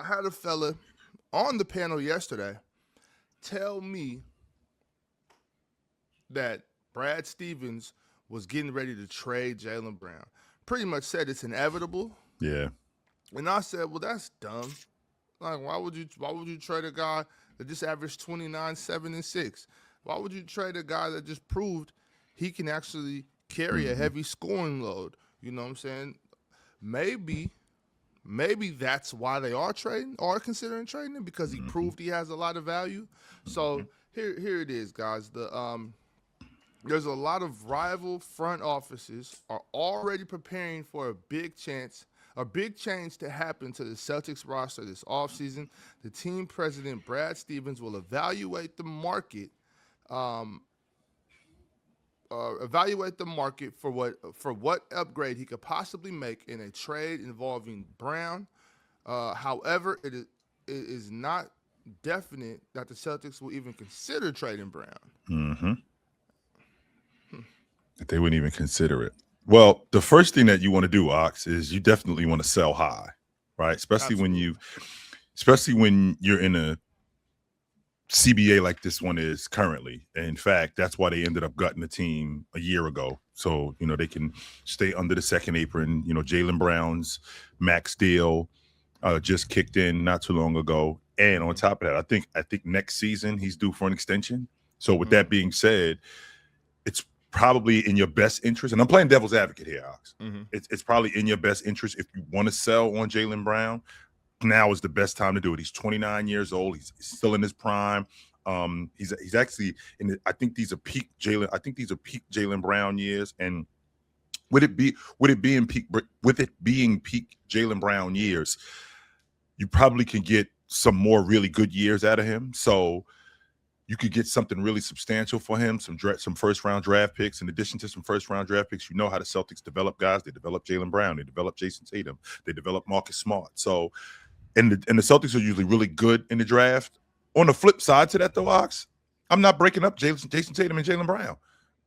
had a fella on the panel yesterday tell me that Brad Stevens was getting ready to trade Jaylen Brown. Pretty much said it's inevitable. Yeah. And I said, well, that's dumb. Like, why would you trade a guy that just averaged 29, 7, and 6? Why would you trade a guy that just proved he can actually carry a Hmm. heavy scoring load? You know what I'm saying? Maybe, maybe that's why they are considering trading him because he Hmm. proved he has a lot of value. So Hmm. here it is, guys. There's a lot of rival front offices are already preparing for a big change to happen to the Celtics roster this offseason. The team president, Brad Stevens, will evaluate the market, um, for what upgrade he could possibly make in a trade involving Brown. However, it is not definite that the Celtics will even consider trading Brown. Hmm. They wouldn't even consider it. Well, the first thing that you want to do, Ox, is you definitely want to sell high, right? Absolutely. Especially when you're in a CBA like this one is currently. And in fact, that's why they ended up gutting the team a year ago. So, they can stay under the second apron. Jaylen Brown's max deal just kicked in not too long ago. And on Mm-hmm. top of that, I think next season he's due for an extension. So with Mm-hmm. that being said, it's probably in your best interest. And I'm playing devil's advocate here, Ox. Mm-hmm. It's probably in your best interest if you want to sell on Jaylen Brown. Now is the best time to do it. He's 29 years old. He's still in his prime. He's actually in. I think these are peak Jaylen. I think these are peak Jaylen Brown years. And with it being peak Jaylen Brown years, you probably can get some more really good years out of him. So you could get something really substantial for him, some first round draft picks. In addition to some first round draft picks, you know how the Celtics develop guys. They develop Jaylen Brown. They develop Jason Tatum. They develop Marcus Smart. So and the Celtics are usually really good in the draft. On the flip side to that, though, Ox, I'm not breaking up Jason Tatum and Jaylen Brown.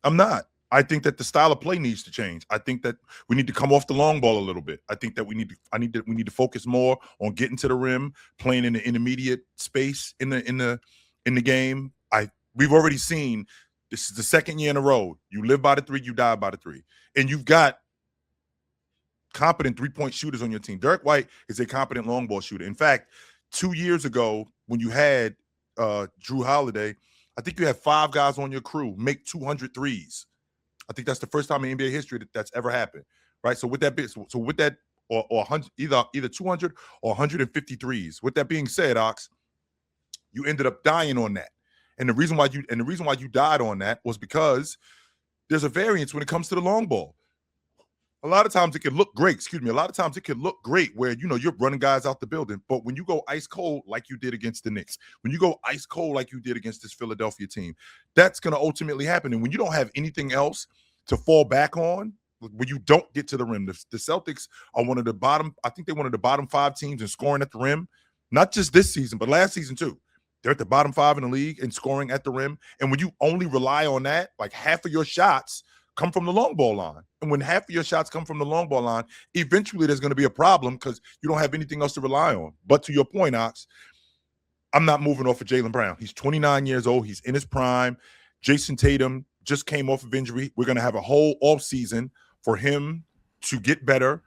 I'm not. I think that the style of play needs to change. I think that we need to come off the long ball a little bit. I think that we need to focus more on getting to the rim, playing in the intermediate space in the game. We've already seen this is the second year in a row. You live by the three, you die by the three, and you've got competent three-point shooters on your team. Derek White is a competent long ball shooter. In fact, 2 years ago, when you had Drew Holiday, I think you had 5 guys on your crew make 200 threes. I think that's the first time in NBA history that's ever happened, right? So with that, or 100, either 200 or 150 threes. With that being said, Ox, you ended up dying on that, and the reason why you died on that was because there's a variance when it comes to the long ball. A lot of times it can look great. Excuse me. A lot of times it can look great where you're running guys out the building, but when you go ice cold like you did against the Knicks, when you go ice cold like you did against this Philadelphia team, that's going to ultimately happen. And when you don't have anything else to fall back on, when you don't get to the rim, the Celtics are one of the bottom. I think they're one of the bottom 5 teams in scoring at the rim, not just this season, but last season too. They're at the bottom 5 in the league in scoring at the rim, and when you only rely on that, like half of your shots come from the long ball line. And when half of your shots come from the long ball line, eventually there's going to be a problem because you don't have anything else to rely on. But to your point, Ox, I'm not moving off of Jaylen Brown. He's 29 years old. He's in his prime. Jason Tatum just came off of injury. We're going to have a whole offseason for him to get better.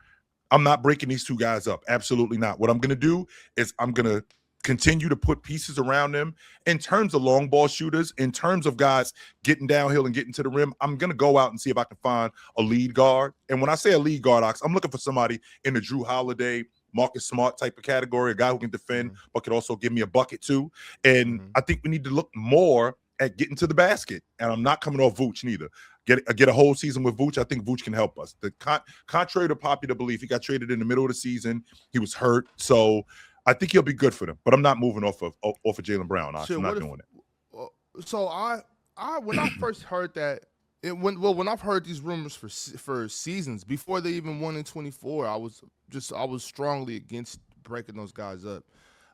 I'm not breaking these two guys up. Absolutely not. What I'm going to do is I'm going to continue to put pieces around them in terms of long ball shooters, in terms of guys getting downhill and getting to the rim. I'm going to go out and see if I can find a lead guard. And when I say a lead guard, Ox, I'm looking for somebody in the Drew Holiday, Marcus Smart type of category, a guy who can defend, Mm-hmm. but could also give me a bucket too. And Mm-hmm. I think we need to look more at getting to the basket. And I'm not coming off Vooch neither. Get a whole season with Vooch. I think Vooch can help us. Contrary to popular belief, he got traded in the middle of the season. He was hurt. So I think he'll be good for them, but I'm not moving off of Jaylen Brown. Ox. Shit. I'm not What if? doing it. So when I first heard that, when I've heard these rumors for seasons before they even won in 24, I was strongly against breaking those guys up.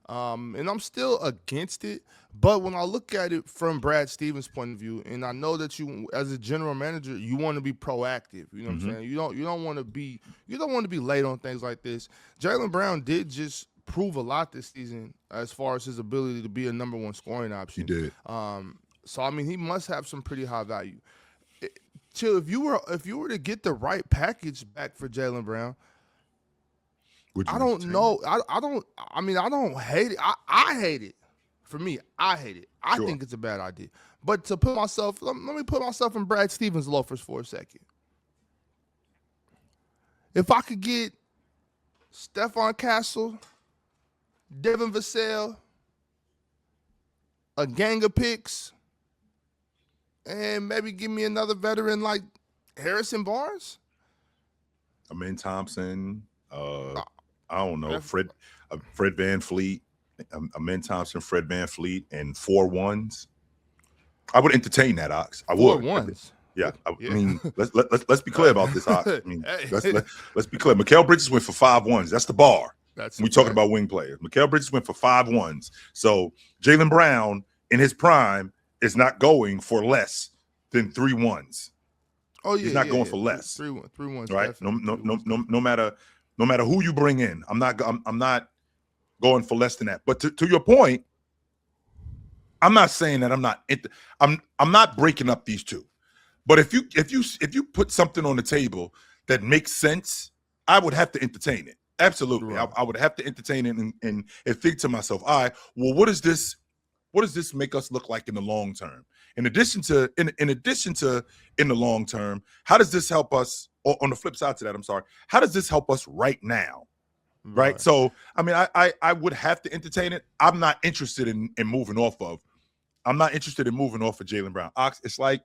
And I'm still against it, but when I look at it from Brad Stevens' point of view, and I know that you, as a general manager, you want to be proactive. You know what I'm Mm-hmm. saying? You don't want to be late on things like this. Jaylen Brown did just prove a lot this season as far as his ability to be a number one scoring He option. did. So I mean, he must have some pretty high value. Chill, if you were to get the right package back for Jaylen Brown, Would you I don't entertain know. I don't hate it. I hate it. For me, I hate it. I Sure. think it's a bad idea. But to put myself, let me put myself in Brad Stevens' loafers for a second. If I could get Stephon Castle, Devin Vassell, a gang of picks, and maybe give me another veteran like Harrison Barnes. Amin Thompson, I don't know, That's- Fred Van Fleet, Amin Thompson, Fred Van Fleet, and 4 1s. I would entertain that, Ox. I Four would. ones. Yeah, I Yeah. mean, let's be clear about this, Ox. I mean, Hey. let's be clear. Mikal Bridges went for 5 1s. That's the bar. That's We talking about wing players. Mikal Bridges went for 5 1s. So Jaylen Brown in his prime is not going for less than 3 1s. Oh yeah, He's not yeah, going yeah. for less. 3-1s. Right? Definitely. No matter who you bring in, I'm not going for less than that. But to your point, I'm not saying that I'm not breaking up these two. But if you put something on the table that makes sense, I would have to entertain it. Absolutely. Right. I would have to entertain it and think to myself, all right, well, what does this make us look like in the long term? In addition to in the long term, how does this help us? Or on the flip side to that, I'm sorry, how does this help us right now? Right. So I mean, I would have to entertain it. I'm not interested in moving off of. I'm not interested in moving off of Jaylen Brown. Ox, it's like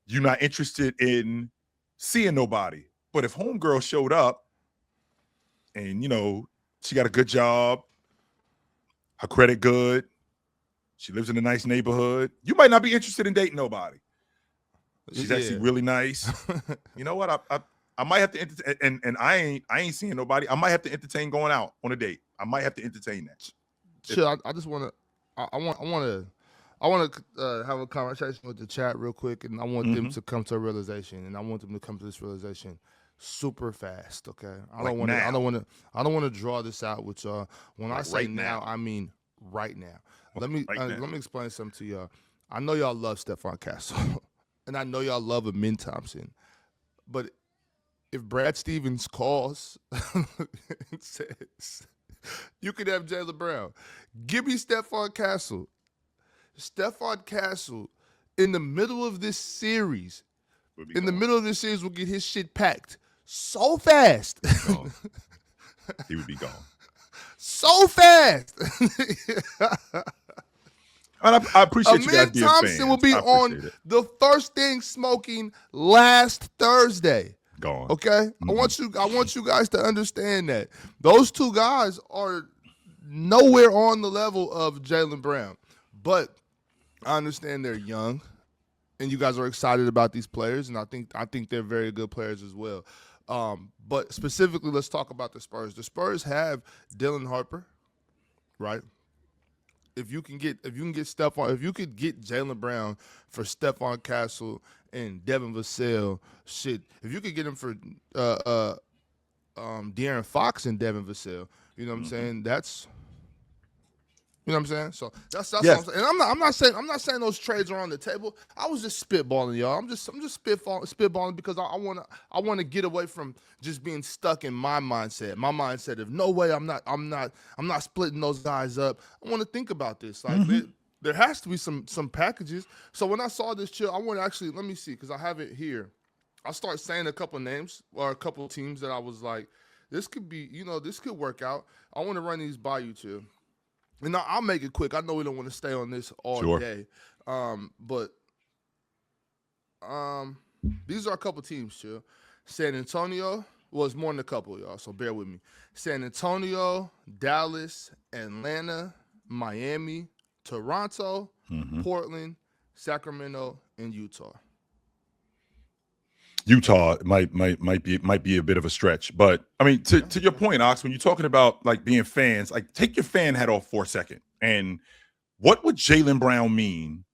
you're not interested in seeing nobody. But if homegirl showed up and she got a good job, her credit good, she lives in a nice neighborhood, you might not be interested in dating nobody. She's actually really nice. You know what? I might have to entertain, and I ain't seeing nobody. I might have to entertain going out on a date. I might have to entertain that. Sure. I just want to. I want to have a conversation with the chat real quick, and I want them to come to a realization, and I want them to come to this realization super fast. Okay. I don't want to draw this out with y'all. When I say right now, now. I mean right now. Let me Right now. let me explain something to y'all. I know y'all love Stephon Castle, and I know y'all love Amin Thompson, but if Brad Stevens calls and says, you can have Jaylen Brown, give me Stephon Castle. Stephon Castle, in the middle of this series, will get his shit packed so fast. He would be gone. So fast. And I appreciate you guys Amin being Thompson fans. will be I appreciate on it. the First Thing Smoking last Thursday. Gone. Okay? I want you guys to understand that. Those two guys are nowhere on the level of Jaylen Brown. But I understand they're young, and you guys are excited about these players, and I think they're very good players as well. But specifically, let's talk about the Spurs. The Spurs have Dylan Harper, right? If you could get Jaylen Brown for Stephon Castle and Devin Vassell, shit. If you could get him for De'Aaron Fox and Devin Vassell, you know what I'm saying? You know what I'm saying? So that's Yes. what I'm saying. And I'm not saying those trades are on the table. I was just spitballing, y'all. I'm just spitballing because I want to get away from just being stuck in my mindset. My mindset of no way I'm not splitting those guys up. I want to think about this. Like there has to be some packages. So when I saw this, chill, I want to actually let me see because I have it here. I'll start saying a couple names or a couple teams that I was like, this could be, this could work out. I want to run these by you too. And I'll make it quick. I know we don't want to stay on this all day. But these are a couple teams, chill. San Antonio was more than a couple, y'all, so bear with me. San Antonio, Dallas, Atlanta, Miami, Toronto, Portland, Sacramento, and Utah. Utah might be a bit of a stretch, but I mean, to your point, Ox, when you're talking about like being fans, like take your fan hat off for a second. And what would Jaylen Brown mean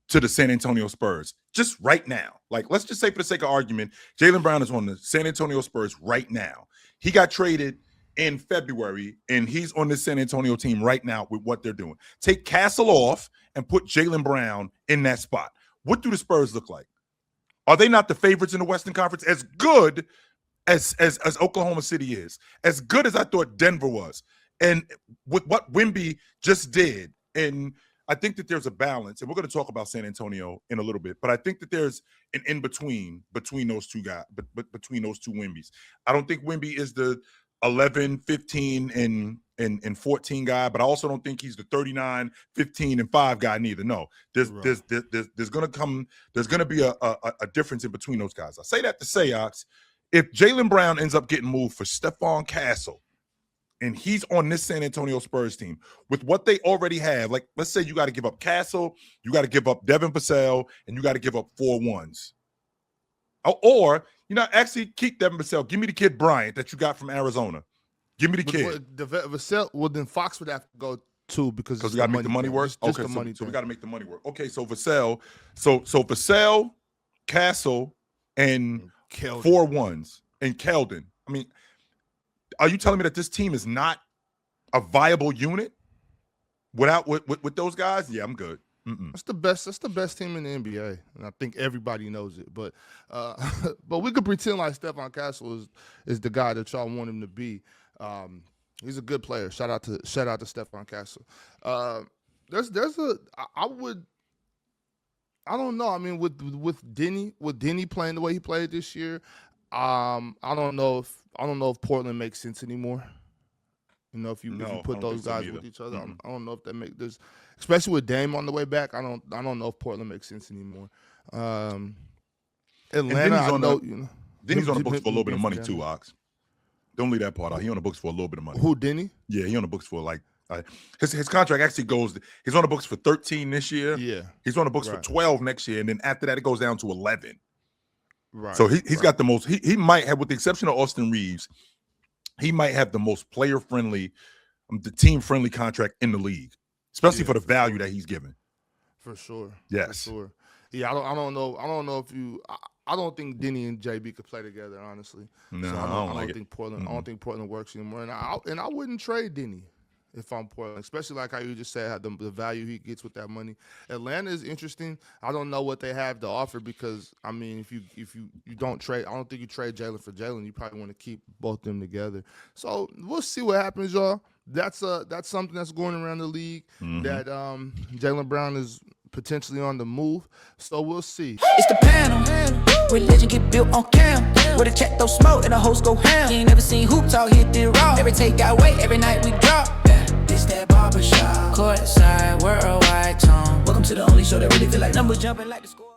to the San Antonio Spurs just right now? Like, let's just say for the sake of argument, Jaylen Brown is on the San Antonio Spurs right now. He got traded in February, and he's on the San Antonio team right now with what they're doing. Take Castle off and put Jaylen Brown in that spot. What do the Spurs look like? Are they not the favorites in the Western Conference? As good as Oklahoma City is, as good as I thought Denver was, and with what Wemby just did, and I think that there's a balance, and we're going to talk about San Antonio in a little bit, but I think that there's an in-between between those two guys, between those two Wembys. I don't think Wemby is the 11, 15, and 14 guy, but I also don't think he's the 39, 15, and 5 guy neither. No, there's going to be a difference in between those guys. I say that to say, Ox, if Jaylen Brown ends up getting moved for Stephon Castle, and he's on this San Antonio Spurs team with what they already have, like let's say you got to give up Castle, you got to give up Devin Vassell, and you got to give up 4 1s. Or actually keep Devin Vassell. Give me the kid Bryant that you got from Arizona. Give me the kid. Vassell, well, then Fox would have to go too because we got to make the money work. Just okay, the money so we got to make the money work. Okay, so Vassell, so Vassell, Castle, and 4 1s, and Keldon. I mean, are you telling me that this team is not a viable unit without with those guys? Yeah, I'm good. That's the best team in the NBA, and I think everybody knows it. But but we could pretend like Stephon Castle is the guy that y'all want him to be. He's a good player. Shout out to Stephon Castle. I don't know. I mean, with Denny playing the way he played this year, I don't know if Portland makes sense anymore. If you put those guys with each other, I don't know if that makes this, especially with Dame on the way back. I don't know if Portland makes sense anymore. Atlanta, I know. Denny's on the books for a little bit of money too, Ox. Don't leave that part out. He on the books for a little bit of money. Who, Denny? Yeah, he on the books for his contract actually goes. He's on the books for 13 this year. Yeah, he's on the books for 12 next year, and then after that it goes down to 11. Right. So he's got the most. He might have, with the exception of Austin Reeves, he might have the most player-friendly, the team-friendly contract in the league, especially for the value that he's given. For sure. Yes. For sure. Yeah, I don't know. I don't know if you. I don't think Denny and JB could play together, honestly. No, so I don't think Portland. I don't think Portland works anymore. And I wouldn't trade Denny if I'm Portland, especially like how you just said, the value he gets with that money. Atlanta is interesting. I don't know what they have to offer because I mean, if you don't trade, I don't think you trade Jaylen for Jaylen. You probably want to keep both them together. So we'll see what happens, y'all. That's something that's going around the league that Jaylen Brown is potentially on the move. So we'll see. It's the panel. Religion get built on cam. Where the check throw smoke and the host go ham. You ain't never seen hoop talk hit the raw. Every take got weight, every night we drop. This that barbershop. Courtside, worldwide tone. Welcome to the only show that really feel like numbers jumping like the score.